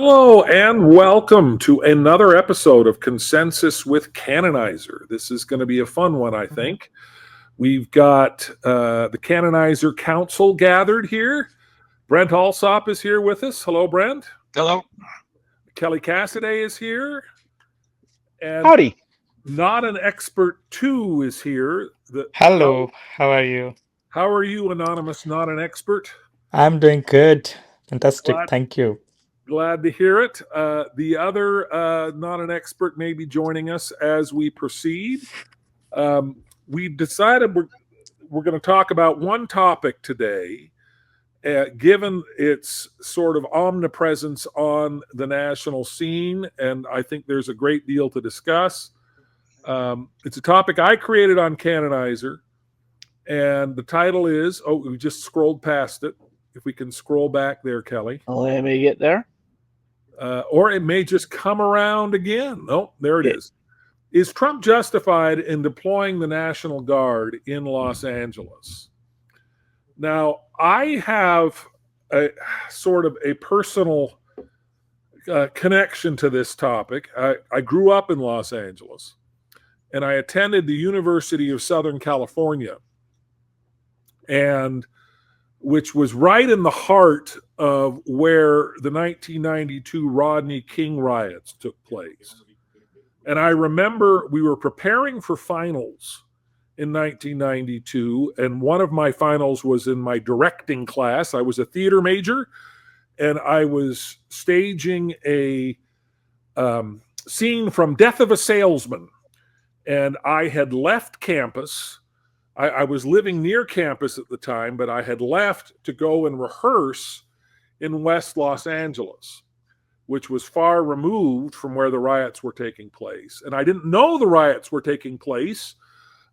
Hello and welcome to another episode of Consensus with Canonizer. This is going to be a fun one, I think. We've got the Canonizer Council gathered here. Brent Alsop is here with us. Hello, Brent. Hello. Kelly Cassidy is here. And Howdy. Not an Expert 2 is here. Hello. How are you? How are you, Anonymous Not an Expert? I'm doing good. Fantastic. Thank you. Glad to hear it. The other Not an Expert may be joining us as we proceed. We decided we're going to talk about one topic today, given its sort of omnipresence on the national scene, and I think there's a great deal to discuss. It's a topic I created on Canonizer, and the title is, we just scrolled past it. If we can scroll back there, Kelly. Let me get there. Or it may just come around again. Oh, there it is. Is Trump justified in deploying the National Guard in Los Angeles? Now, I have a sort of a personal connection to this topic. I grew up in Los Angeles, and I attended the University of Southern California, and which was right in the heart of where the 1992 Rodney King riots took place. And I remember we were preparing for finals in 1992, and one of my finals was in my directing class. I was a theater major, and I was staging a scene from Death of a Salesman. And I had left campus. I was living near campus at the time, but I had left to go and rehearse in West Los Angeles, which was far removed from where the riots were taking place. And I didn't know the riots were taking place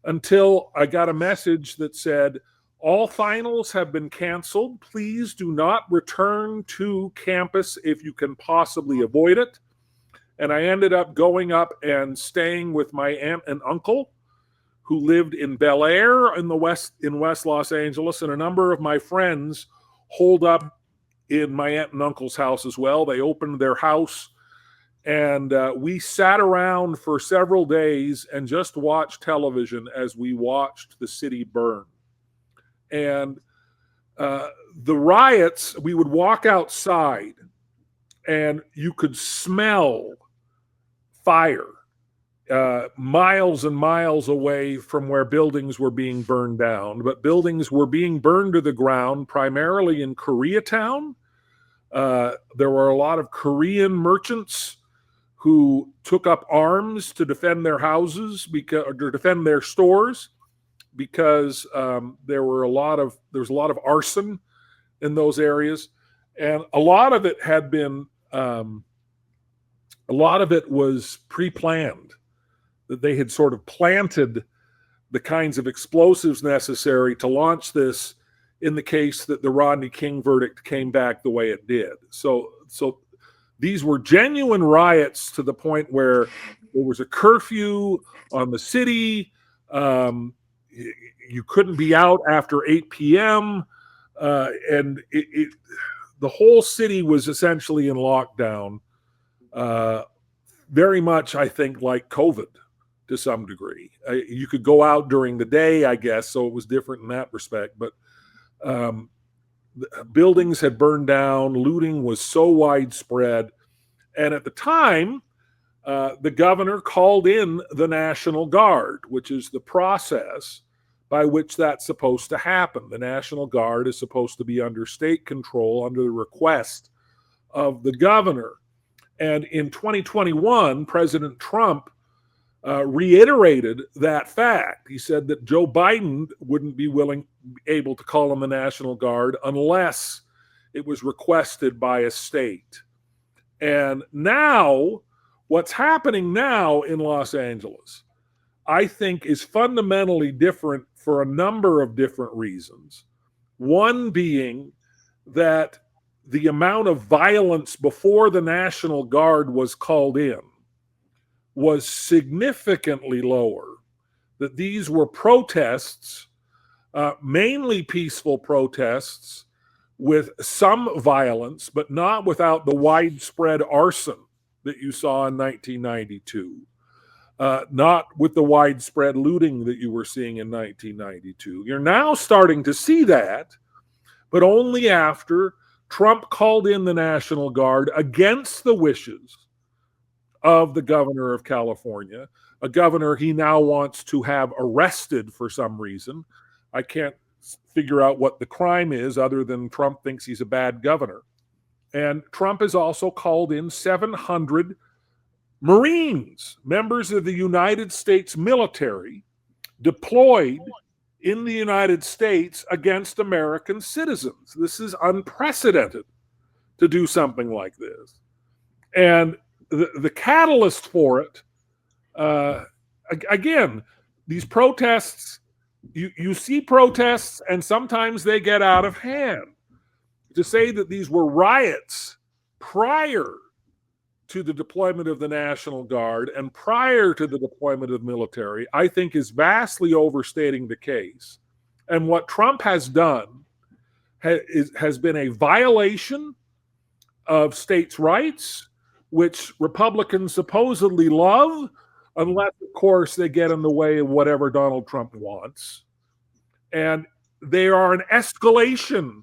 until I got a message that said, all finals have been canceled. Please do not return to campus if you can possibly avoid it. And I ended up going up and staying with my aunt and uncle, who lived in Bel Air in West Los Angeles, and a number of my friends holed up in my aunt and uncle's house as well. They opened their house, and we sat around for several days and just watched television as we watched the city burn. And the riots, we would walk outside, and you could smell fire miles and miles away from where buildings were being burned down. But buildings were being burned to the ground primarily in Koreatown. There were a lot of Korean merchants who took up arms to defend their houses or to defend their stores, because there was a lot of arson in those areas, and a lot of it had been a lot of it was pre-planned. That they had sort of planted the kinds of explosives necessary to launch this in the case that the Rodney King verdict came back the way it did. So these were genuine riots to the point where there was a curfew on the city. You couldn't be out after 8 p.m. And the whole city was essentially in lockdown, very much, I think, like COVID. To some degree, you could go out during the day, I guess, so it was different in that respect. But buildings had burned down, looting was so widespread, and at the time, the governor called in the National Guard, which is the process by which that's supposed to happen. The National Guard is supposed to be under state control, under the request of the governor. And in 2021, President Trump reiterated that fact. He said that Joe Biden wouldn't be able to call in the National Guard unless it was requested by a state. And now, what's happening now in Los Angeles, I think, is fundamentally different for a number of different reasons. One being that the amount of violence before the National Guard was called in was significantly lower, that these were protests, mainly peaceful protests, with some violence, but not without the widespread arson that you saw in 1992. Not with the widespread looting that you were seeing in 1992. You're now starting to see that, but only after Trump called in the National Guard against the wishes of the governor of California, a governor he now wants to have arrested for some reason. I can't figure out what the crime is other than Trump thinks he's a bad governor. And Trump has also called in 700 Marines, members of the United States military, deployed in the United States against American citizens. This is unprecedented to do something like this. And the catalyst for it, again, these protests, you see protests and sometimes they get out of hand. To say that these were riots prior to the deployment of the National Guard and prior to the deployment of the military, I think is vastly overstating the case. And what Trump has done has been a violation of states' rights, which Republicans supposedly love, unless, of course, they get in the way of whatever Donald Trump wants. And they are an escalation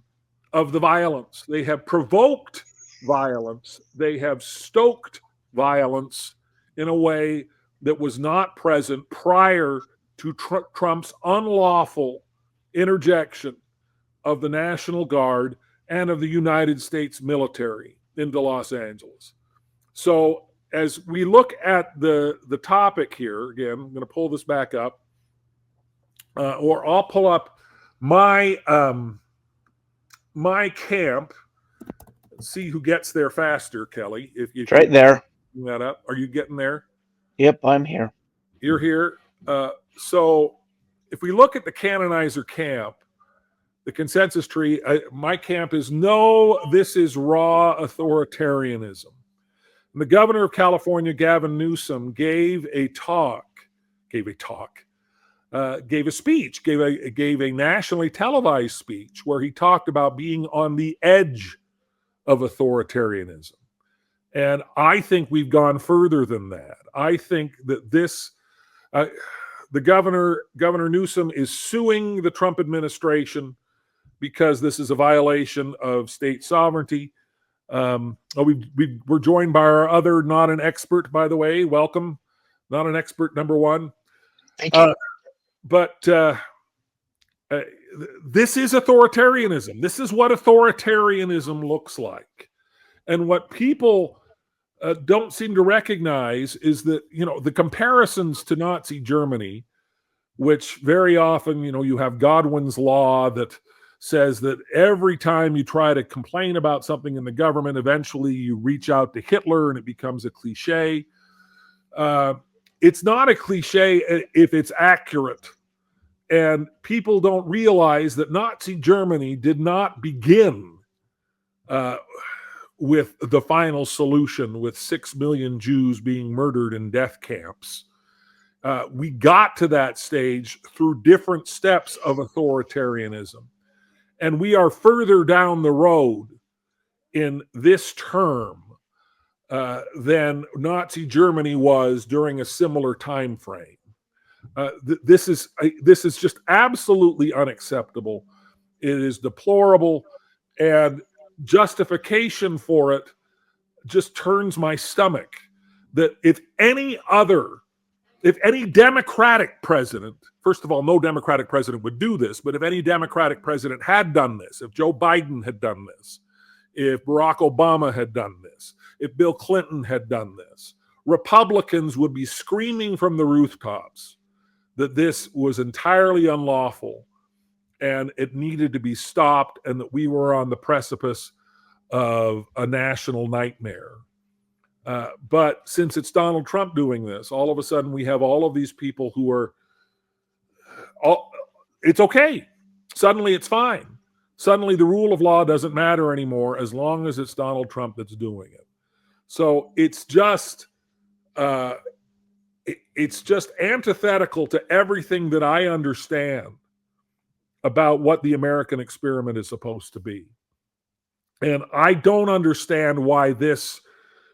of the violence. They have provoked violence. They have stoked violence in a way that was not present prior to Trump's unlawful interjection of the National Guard and of the United States military into Los Angeles. So as we look at the topic here, again, I'm going to pull this back up, or I'll pull up my my camp. See who gets there faster, Kelly. If you it's right there. That up. Are you getting there? Yep, I'm here. You're here. So if we look at the Canonizer camp, the consensus tree, my camp is no, this is raw authoritarianism. And the governor of California, Gavin Newsom, gave a speech, gave a nationally televised speech where he talked about being on the edge of authoritarianism. And I think we've gone further than that. I think that the Governor Newsom is suing the Trump administration because this is a violation of state sovereignty. We're joined by our other not an expert, by the way. Welcome, not an expert number one. Thank you. This is authoritarianism. This is what authoritarianism looks like. And what people don't seem to recognize is that, the comparisons to Nazi Germany, which very often, you have Godwin's law that says that every time you try to complain about something in the government, eventually you reach out to Hitler and it becomes a cliche. It's not a cliche if it's accurate. And people don't realize that Nazi Germany did not begin with the final solution, with 6 million Jews being murdered in death camps. We got to that stage through different steps of authoritarianism. And we are further down the road in this term than Nazi Germany was during a similar time frame. This is just absolutely unacceptable. It is deplorable, and justification for it just turns my stomach. That if any Democratic president, first of all, no Democratic president would do this, but if any Democratic president had done this, if Joe Biden had done this, if Barack Obama had done this, if Bill Clinton had done this, Republicans would be screaming from the rooftops that this was entirely unlawful and it needed to be stopped, and that we were on the precipice of a national nightmare. But since it's Donald Trump doing this, all of a sudden we have all of these people who are, it's okay. Suddenly it's fine. Suddenly the rule of law doesn't matter anymore as long as it's Donald Trump that's doing it. So it's just antithetical to everything that I understand about what the American experiment is supposed to be. And I don't understand why this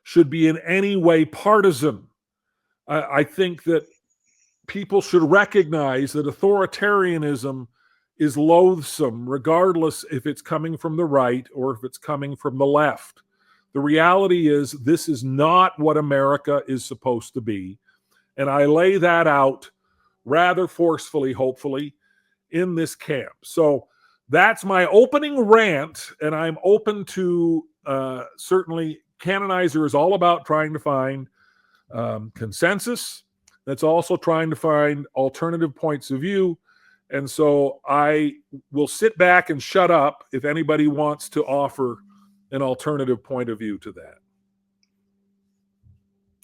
should be in any way partisan. I think that people should recognize that authoritarianism is loathsome, regardless if it's coming from the right or if it's coming from the left. The reality is, this is not what America is supposed to be. And I lay that out rather forcefully, hopefully, in this camp. So that's my opening rant, and I'm open to certainly, Canonizer is all about trying to find consensus. That's also trying to find alternative points of view. And so I will sit back and shut up if anybody wants to offer an alternative point of view to that.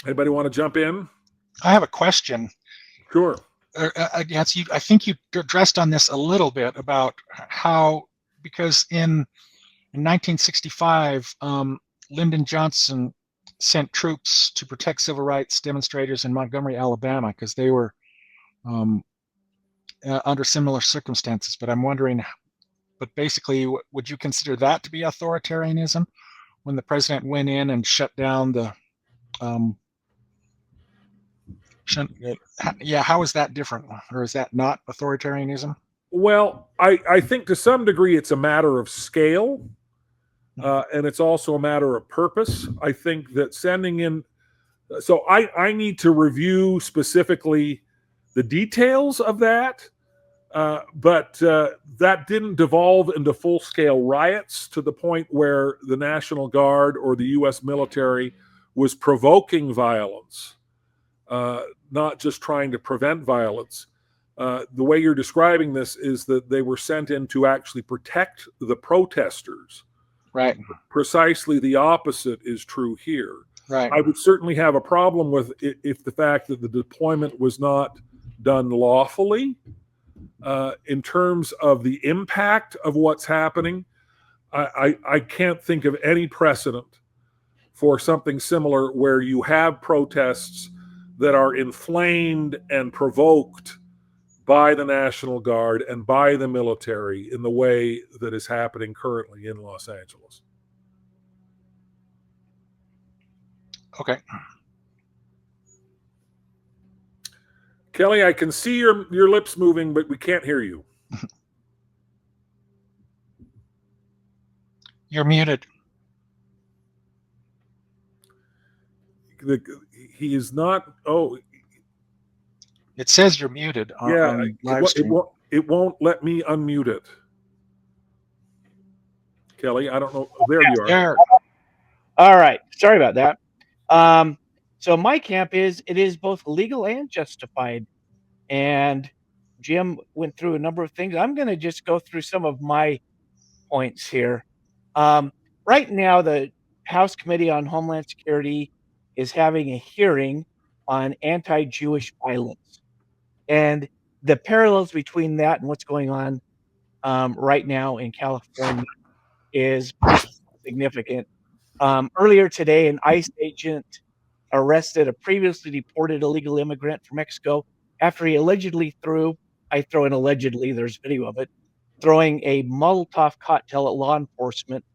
Anybody want to jump in? I have a question. Sure. Nancy, I think you addressed on this a little bit about how, because in 1965, Lyndon Johnson sent troops to protect civil rights demonstrators in Montgomery, Alabama, because they were under similar circumstances. But I'm wondering, but basically, would you consider that to be authoritarianism when the president went in and shut down the how is that different, or is that not authoritarianism? Well, I think to some degree it's a matter of scale, and it's also a matter of purpose. I think that sending in, so I need to review specifically the details of that, but that didn't devolve into full-scale riots to the point where the National Guard or the U.S. military was provoking violence. Not just trying to prevent violence. The way you're describing this is that they were sent in to actually protect the protesters. Right. Precisely the opposite is true here. Right. I would certainly have a problem with if the fact that the deployment was not done lawfully. In terms of the impact of what's happening, I can't think of any precedent for something similar where you have protests that are inflamed and provoked by the National Guard and by the military in the way that is happening currently in Los Angeles. Okay. Kelly, I can see your lips moving, but we can't hear you. You're muted. He is not. Oh, it says you're muted on live stream. It won't let me unmute it. Kelly, I don't know. There you are. There. All right. Sorry about that. So my camp is it is both legal and justified. And Jim went through a number of things. I'm going to just go through some of my points here. Right now, the House Committee on Homeland Security is having a hearing on anti-Jewish violence. And the parallels between that and what's going on right now in California is significant. Earlier today, an ICE agent arrested a previously deported illegal immigrant from Mexico after he allegedly I throw in allegedly, there's video of it, throwing a Molotov cocktail at law enforcement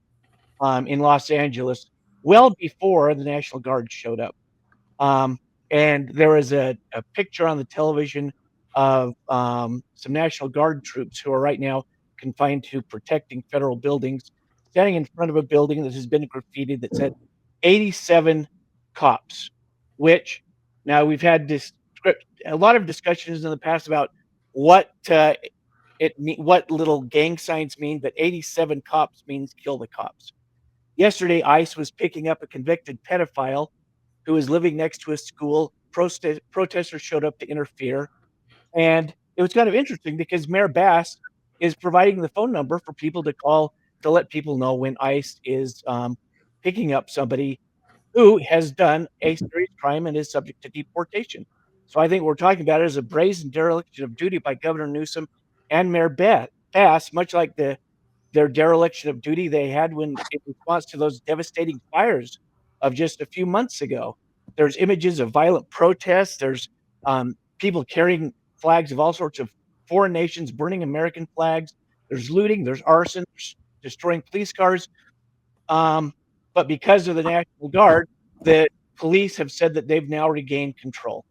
in Los Angeles well before the National Guard showed up. And there was a picture on the television of some National Guard troops who are right now confined to protecting federal buildings, standing in front of a building that has been graffitied that said 87 cops, which now we've had a lot of discussions in the past about what little gang signs mean, but 87 cops means kill the cops. Yesterday, ICE was picking up a convicted pedophile who was living next to a school. Protesters showed up to interfere. And it was kind of interesting because Mayor Bass is providing the phone number for people to call to let people know when ICE is picking up somebody who has done a serious crime and is subject to deportation. So I think what we're talking about is a brazen dereliction of duty by Governor Newsom and Mayor Bass, much like their dereliction of duty they had in response to those devastating fires of just a few months ago. There's images of violent protests. There's people carrying flags of all sorts of foreign nations, burning American flags. There's looting. There's arson. There's destroying police cars. But because of the National Guard, the police have said that they've now regained control.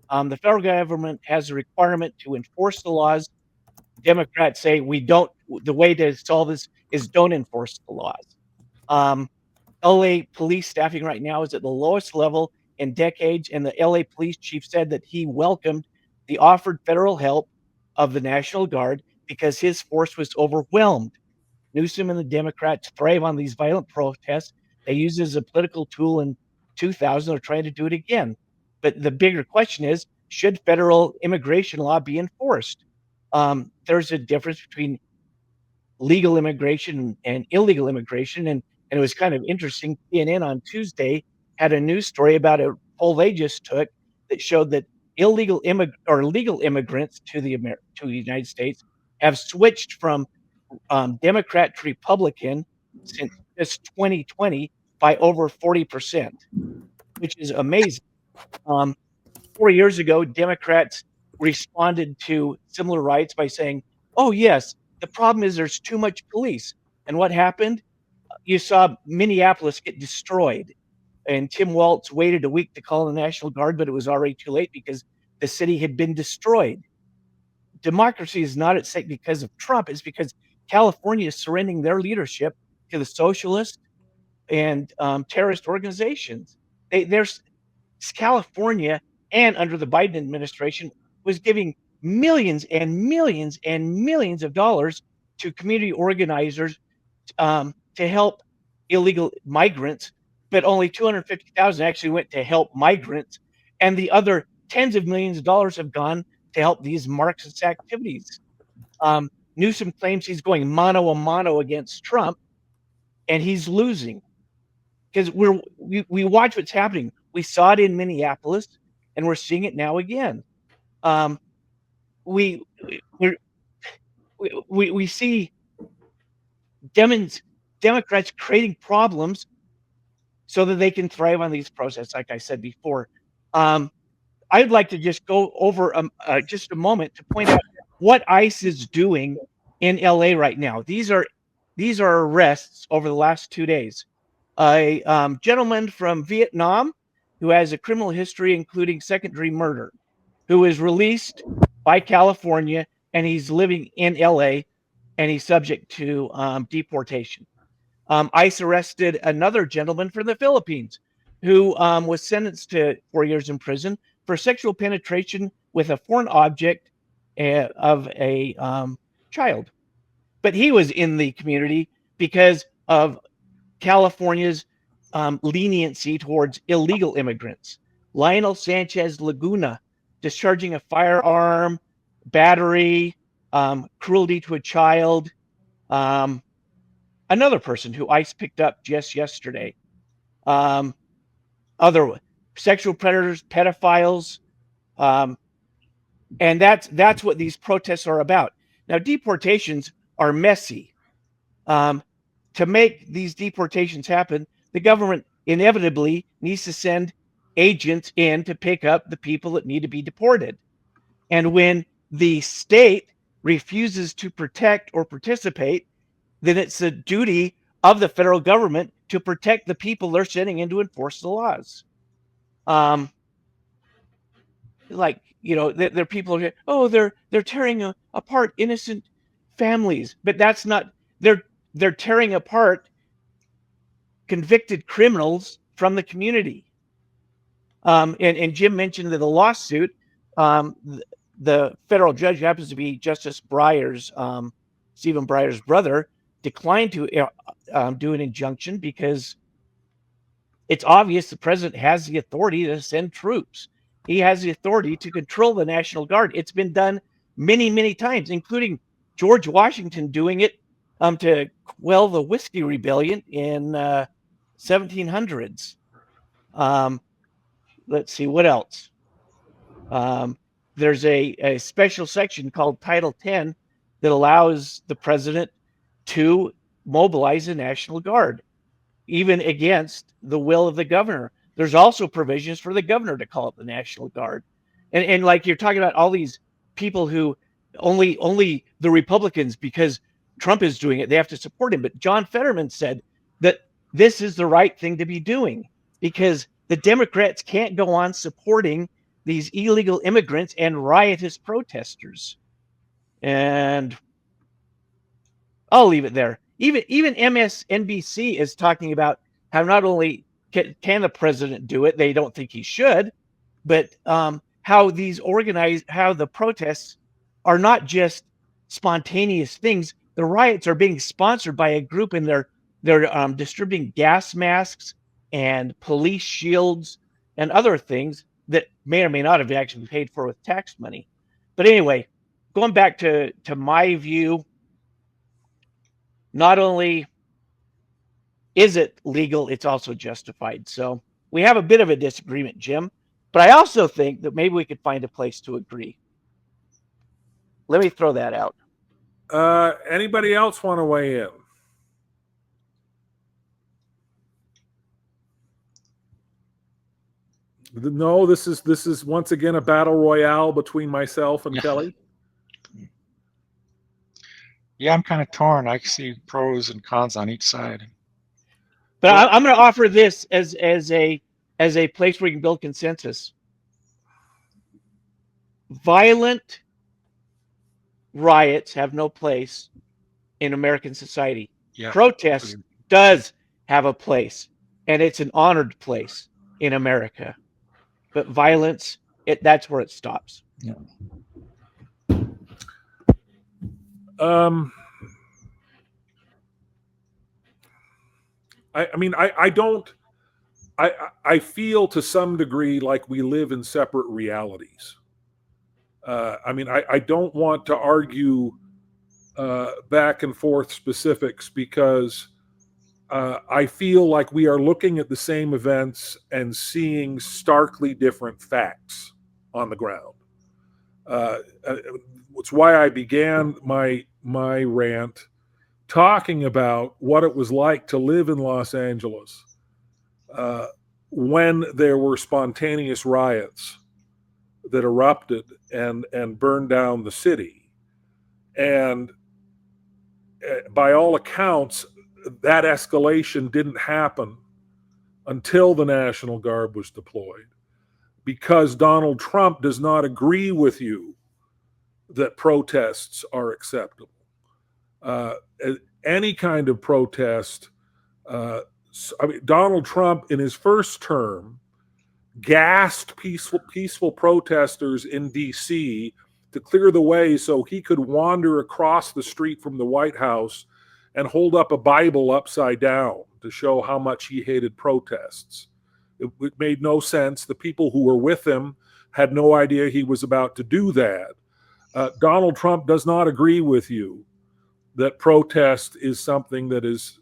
The federal government has a requirement to enforce the laws. Democrats say the way to solve this is don't enforce the laws. LA police staffing right now is at the lowest level in decades, and the LA police chief said that he welcomed the offered federal help of the National Guard because his force was overwhelmed. Newsom and the Democrats thrive on these violent protests. They used it as a political tool in 2000. They're trying to do it again. But the bigger question is, should federal immigration law be enforced? There's a difference between legal immigration and illegal immigration. And it was kind of interesting. CNN on Tuesday had a news story about a poll they just took that showed that legal immigrants to the United States have switched from Democrat to Republican since just 2020 by over 40%, which is amazing. 4 years ago, Democrats responded to similar riots by saying, "Oh yes, the problem is there's too much police." And what happened? You saw Minneapolis get destroyed. And Tim Walz waited a week to call the National Guard, but it was already too late because the city had been destroyed. Democracy is not at stake because of Trump. It's because California is surrendering their leadership to the socialist and terrorist organizations. There's California, and under the Biden administration, was giving millions and millions and millions of dollars to community organizers to help illegal migrants, but only 250,000 actually went to help migrants, and the other tens of millions of dollars have gone to help these Marxist activities. Newsom claims he's going mano a mano against Trump, and he's losing because we watch what's happening. We saw it in Minneapolis, and we're seeing it now again. We see Democrats creating problems so that they can thrive on these protests, like I said before. I'd like to just go over just a moment to point out what ICE is doing in LA right now. These are arrests over the last 2 days. A gentleman from Vietnam who has a criminal history, including second-degree murder, who was released by California, and he's living in LA, and he's subject to deportation. ICE arrested another gentleman from the Philippines who was sentenced to 4 years in prison for sexual penetration with a foreign object of a child. But he was in the community because of California's leniency towards illegal immigrants. Lionel Sanchez Laguna, discharging a firearm, battery, cruelty to a child. Another person who ICE picked up just yesterday. Other sexual predators, pedophiles. And that's what these protests are about. Now, deportations are messy. To make these deportations happen, the government inevitably needs to send agents in to pick up the people that need to be deported. And when the state refuses to protect or participate, then it's the duty of the federal government to protect the people they're sending in to enforce the laws. Like, you know, there are people who, oh, they're tearing apart innocent families, but that's not, they're tearing apart convicted criminals from the community. And Jim mentioned that the lawsuit, the federal judge happens to be Justice Breyer's, Stephen Breyer's brother, declined to do an injunction because it's obvious the president has the authority to send troops. He has the authority to control the National Guard. It's been done many, many times, including George Washington doing it to quell the Whiskey Rebellion in 1700s. Let's see, what else? There's a special section called Title 10 that allows the president to mobilize the National Guard, even against the will of the governor. There's also provisions for the governor to call up the National Guard. And like you're talking about all these people who only the Republicans, because Trump is doing it, they have to support him. But John Fetterman said that this is the right thing to be doing, because the Democrats can't go on supporting these illegal immigrants and riotous protesters. And I'll leave it there. Even MSNBC is talking about how not only can the president do it, they don't think he should, but how the protests are not just spontaneous things. The riots are being sponsored by a group, and they're distributing gas masks and police shields and other things that may or may not have actually been paid for with tax money. But anyway, going back to my view, not only is it legal, it's also justified. So we have a bit of a disagreement, Jim, but I also think that maybe we could find a place to agree. Let me throw that out. Anybody else want to weigh in? No, this is once again a battle royale between myself and Kelly. Yeah, I'm kind of torn. I see pros and cons on each side. But well, I'm going to offer this as a place where you can build consensus. Violent riots have no place in American society. Yeah, protest does have a place, and it's an honored place in America. But violence, that's where it stops. Yeah. I feel to some degree like we live in separate realities. I don't want to argue back and forth specifics, because I feel like we are looking at the same events and seeing starkly different facts on the ground. It's why I began my rant talking about what it was like to live in Los Angeles when there were spontaneous riots that erupted and burned down the city. And by all accounts, that escalation didn't happen until the National Guard was deployed, because Donald Trump does not agree with you that protests are acceptable. Any kind of protest, Donald Trump in his first term gassed peaceful protesters in D.C. to clear the way so he could wander across the street from the White House and hold up a Bible upside down to show how much he hated protests. It made no sense. The people who were with him had no idea he was about to do that. Donald Trump does not agree with you that protest is something that is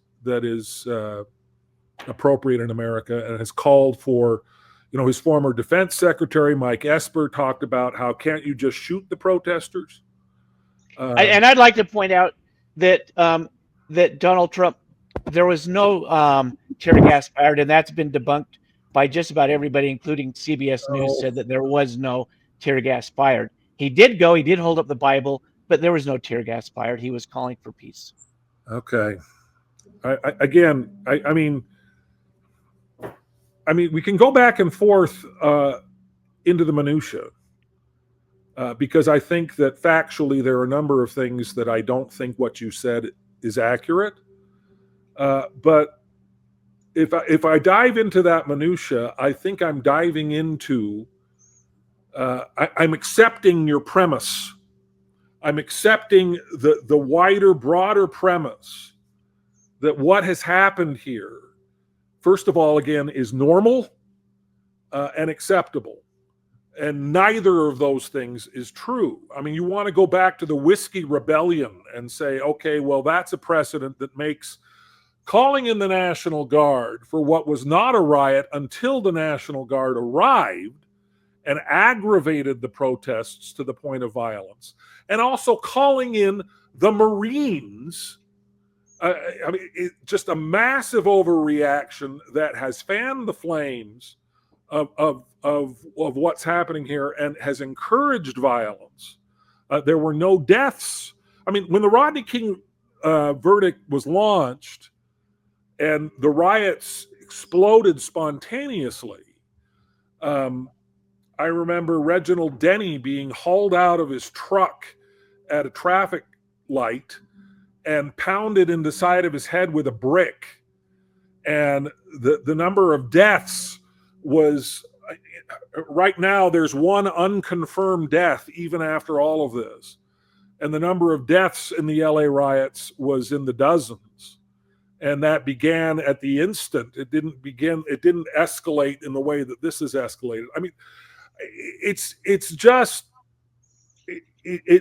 appropriate in America, and has called for, his former defense secretary, Mike Esper, talked about how can't you just shoot the protesters? And I'd like to point out that that Donald Trump, there was no tear gas fired, and that's been debunked by just about everybody, including CBS News, said that there was no tear gas fired. He did hold up the Bible, but there was no tear gas fired. He was calling for peace. Okay. We can go back and forth into the minutia, because I think that factually there are a number of things that I don't think what you said is accurate. But if I dive into that minutia, I think I'm diving into, I'm accepting your premise. I'm accepting the wider, broader premise that what has happened here, first of all, again, is normal and acceptable. And neither of those things is true. You want to go back to the Whiskey Rebellion and say, okay, well, that's a precedent that makes calling in the National Guard for what was not a riot until the National Guard arrived and aggravated the protests to the point of violence, and also calling in the Marines. Just a massive overreaction that has fanned the flames of what's happening here and has encouraged violence. There were no deaths. When the Rodney King verdict was launched, and the riots exploded spontaneously. I remember Reginald Denny being hauled out of his truck at a traffic light and pounded in the side of his head with a brick. And the number of deaths was, right now, there's one unconfirmed death even after all of this. And the number of deaths in the LA riots was in the dozens. And that began at the instant. It didn't escalate in the way that this has escalated. I mean, it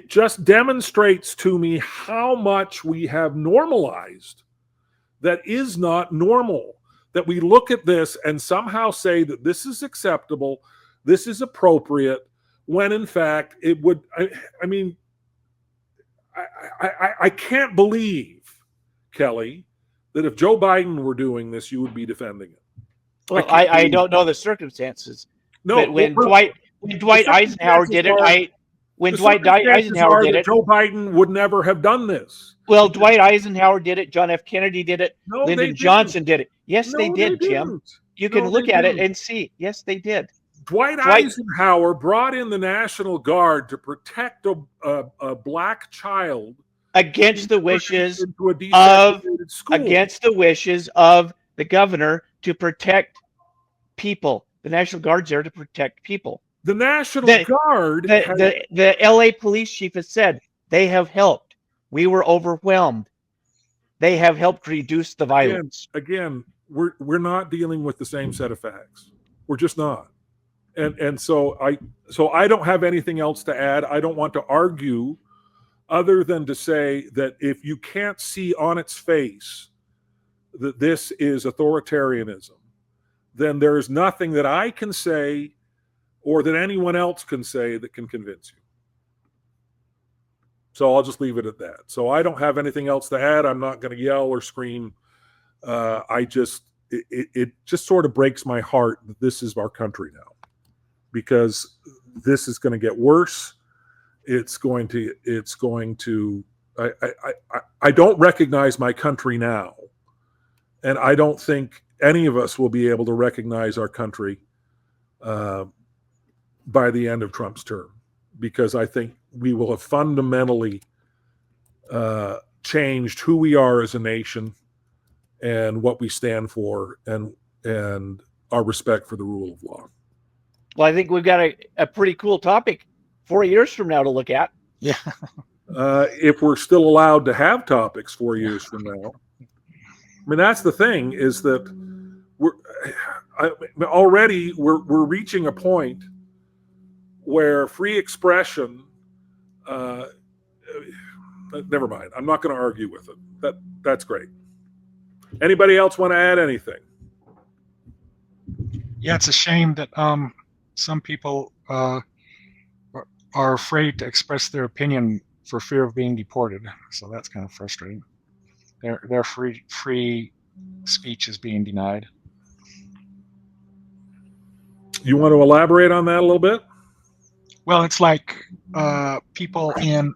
just demonstrates to me how much we have normalized that is not normal. That we look at this and somehow say that this is acceptable, this is appropriate, when in fact it would, I can't believe, Kelly, that if Joe Biden were doing this, you would be defending it. Well, I don't know the circumstances. No, but when Dwight Eisenhower did it, Joe Biden would never have done this. Well, Dwight Eisenhower did it. John F. Kennedy did it. No, Lyndon Johnson did it. Yes, they did, Jim. Didn't. You can look at it and see. Yes, they did. Dwight Eisenhower brought in the National Guard to protect a black child against the wishes of the governor to protect people. The National Guard's there to protect people. The National Guard, the LA police chief has said they have helped. We were overwhelmed. They have helped reduce the violence. Again, we're not dealing with the same set of facts. We're just not. And so I don't have anything else to add. I don't want to argue, other than to say that if you can't see on its face that this is authoritarianism, then there is nothing that I can say or that anyone else can say that can convince you. So I'll just leave it at that. So I don't have anything else to add. I'm not going to yell or scream. It just sort of breaks my heart that this is our country now, because this is going to get worse. It's going to, I don't recognize my country now. And I don't think any of us will be able to recognize our country by the end of Trump's term, because I think we will have fundamentally changed who we are as a nation and what we stand for, and our respect for the rule of law. Well, I think we've got a pretty cool topic 4 years from now to look at. Yeah. If we're still allowed to have topics 4 years from now. I mean, that's the thing, is that we're reaching a point where free expression, never mind. I'm not going to argue with it. That's great. Anybody else want to add anything? Yeah, it's a shame that some people are afraid to express their opinion for fear of being deported. So that's kind of frustrating. Their free speech is being denied. You want to elaborate on that a little bit? Well, it's like people in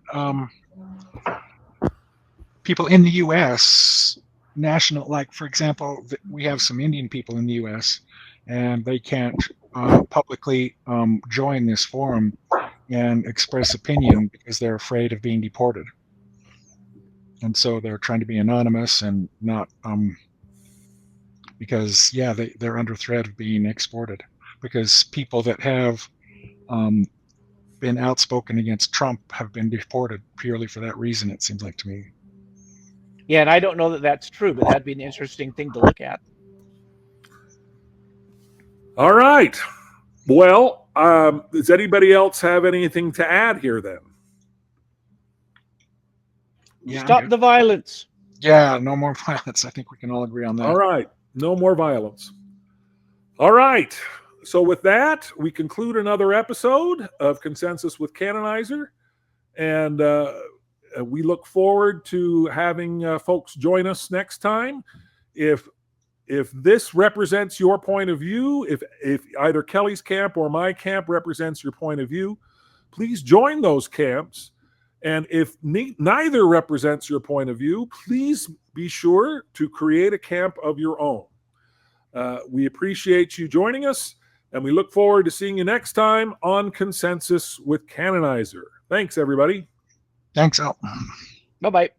the U.S. national, like for example, we have some Indian people in the U.S. and they can't publicly join this forum and express opinion because they're afraid of being deported. And so they're trying to be anonymous and not, because they're under threat of being exported, because people that have been outspoken against Trump have been deported purely for that reason, it seems like to me. Yeah, and I don't know that that's true, but that'd be an interesting thing to look at. All right. Well, does anybody else have anything to add here then? Yeah, Stop the violence. Yeah, no more violence. I think we can all agree on that. All right. No more violence. All right. So with that, we conclude another episode of Consensus with Canonizer. And we look forward to having folks join us next time. If this represents your point of view, if either Kelly's camp or my camp represents your point of view, please join those camps. And if neither represents your point of view, please be sure to create a camp of your own. We appreciate you joining us, and we look forward to seeing you next time on Consensus with Canonizer. Thanks, everybody. Thanks, Al. Bye-bye.